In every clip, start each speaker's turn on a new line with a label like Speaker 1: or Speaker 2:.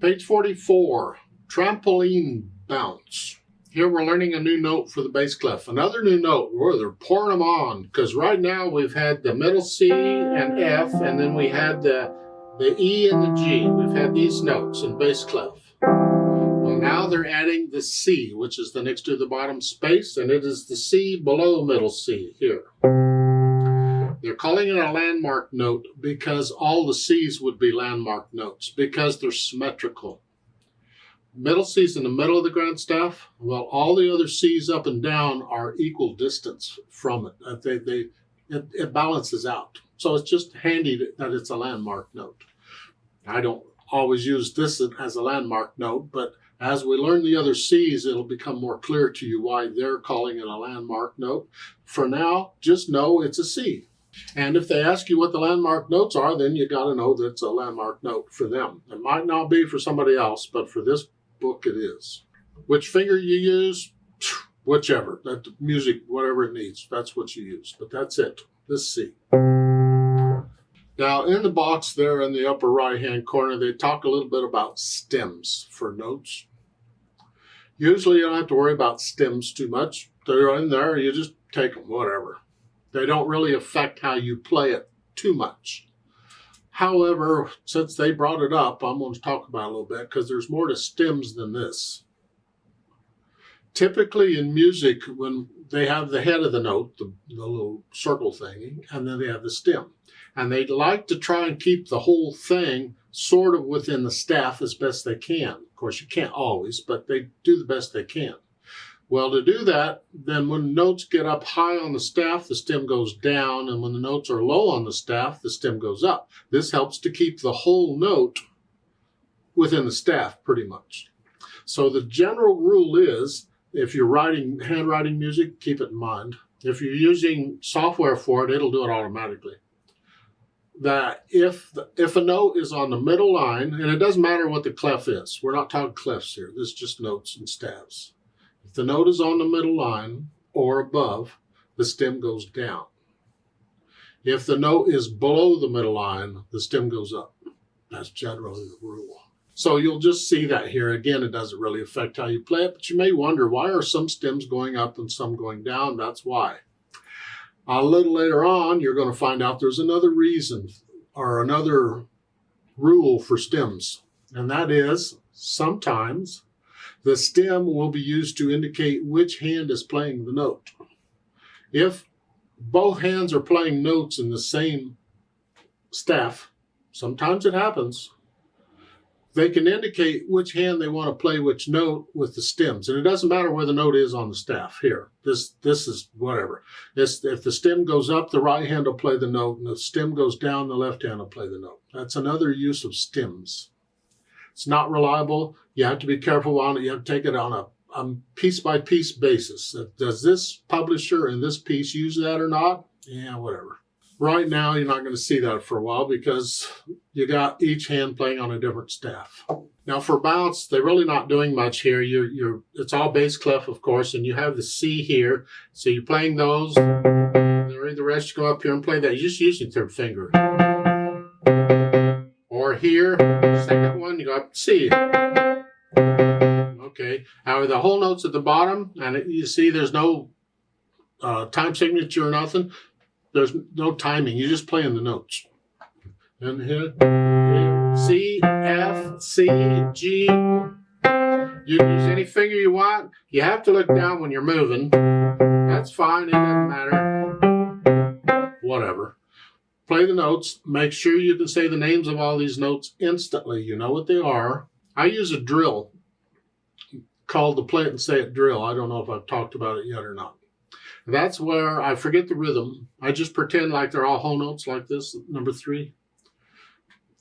Speaker 1: Page 44, Trampoline Bounce. Here we're learning a new note for the bass clef. Another new note, where they're pouring them on, because right now we've had the middle C and F, and then we had the E and the G. We've had these notes in bass clef. Well, now they're adding the C, which is the next to the bottom space, and it is the C below middle C here. They're calling it a landmark note because all the C's would be landmark notes, because they're symmetrical. Middle C's in the middle of the grand staff. Well, all the other C's up and down are equal distance from it. It balances out. So it's just handy that it's a landmark note. I don't always use this as a landmark note, but as we learn the other C's, it'll become more clear to you why they're calling it a landmark note. For now, just know it's a C. And if they ask you what the landmark notes are, then you got to know that it's a landmark note for them. It might not be for somebody else, but for this book it is. Which finger you use, whichever. That music, whatever it needs, that's what you use. But that's it. This C. Now in the box there in the upper right hand corner, they talk a little bit about stems for notes. Usually you don't have to worry about stems too much. They're in there, you just take them, whatever. They don't really affect how you play it too much. However, since they brought it up, I'm going to talk about it a little bit because there's more to stems than this. Typically in music, when they have the head of the note, the little circle thingy, and then they have the stem. And they like to try and keep the whole thing sort of within the staff as best they can. Of course, you can't always, but they do the best they can. Well, to do that, then when notes get up high on the staff, the stem goes down, and when the notes are low on the staff, the stem goes up. This helps to keep the whole note within the staff, pretty much. So the general rule is, if you're handwriting music, keep it in mind. If you're using software for it, it'll do it automatically. That if a note is on the middle line, and it doesn't matter what the clef is. We're not talking clefs here. This is just notes and staves. If the note is on the middle line or above, the stem goes down. If the note is below the middle line, the stem goes up. That's generally the rule. So you'll just see that here. Again, it doesn't really affect how you play it, but you may wonder, why are some stems going up and some going down? That's why. A little later on, you're going to find out there's another reason or another rule for stems, and that is sometimes the stem will be used to indicate which hand is playing the note. If both hands are playing notes in the same staff, sometimes it happens, they can indicate which hand they want to play which note with the stems. And it doesn't matter where the note is on the staff here. This is whatever. If the stem goes up, the right hand will play the note, and if the stem goes down, the left hand will play the note. That's another use of stems. It's not reliable. You have to be careful on it. You have to take it on a piece-by-piece basis. Does this publisher and this piece use that or not? Yeah, whatever. Right now, you're not going to see that for a while because you got each hand playing on a different staff. Now for bounce, they're really not doing much here. It's all bass clef, of course, and you have the C here. So you're playing those. The rest you go up here and play that. You're just using your third finger. Or here, second one, you got C. Okay, now the whole note's at the bottom, and you see there's no time signature or nothing. There's no timing. You're just playing the notes. And here, C, F, C, G. You can use any finger you want. You have to look down when you're moving. That's fine. It doesn't matter. Whatever. Play the notes. Make sure you can say the names of all these notes instantly. You know what they are. I use a drill called the play it and say it drill. I don't know if I've talked about it yet or not. That's where I forget the rhythm. I just pretend like they're all whole notes like this, number 3.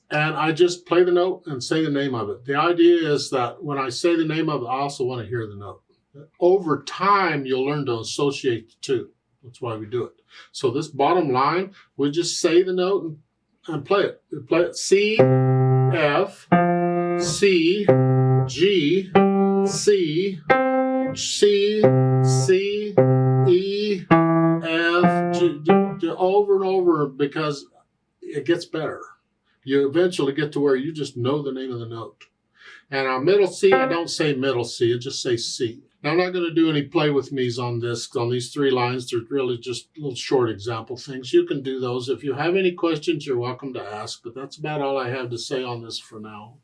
Speaker 1: And I just play the note and say the name of it. The idea is that when I say the name of it, I also want to hear the note. Over time, you'll learn to associate the two. That's why we do it. So this bottom line, we just say the note and play it. We play it C, F, C, G, C, C, C, E, F, G, over and over, because it gets better. You eventually get to where you just know the name of the note. And our middle C, I don't say middle C, I just say C. Now, I'm not going to do any play with me's on these 3 lines. They're really just little short example things. You can do those. If you have any questions, you're welcome to ask, but that's about all I have to say on this for now.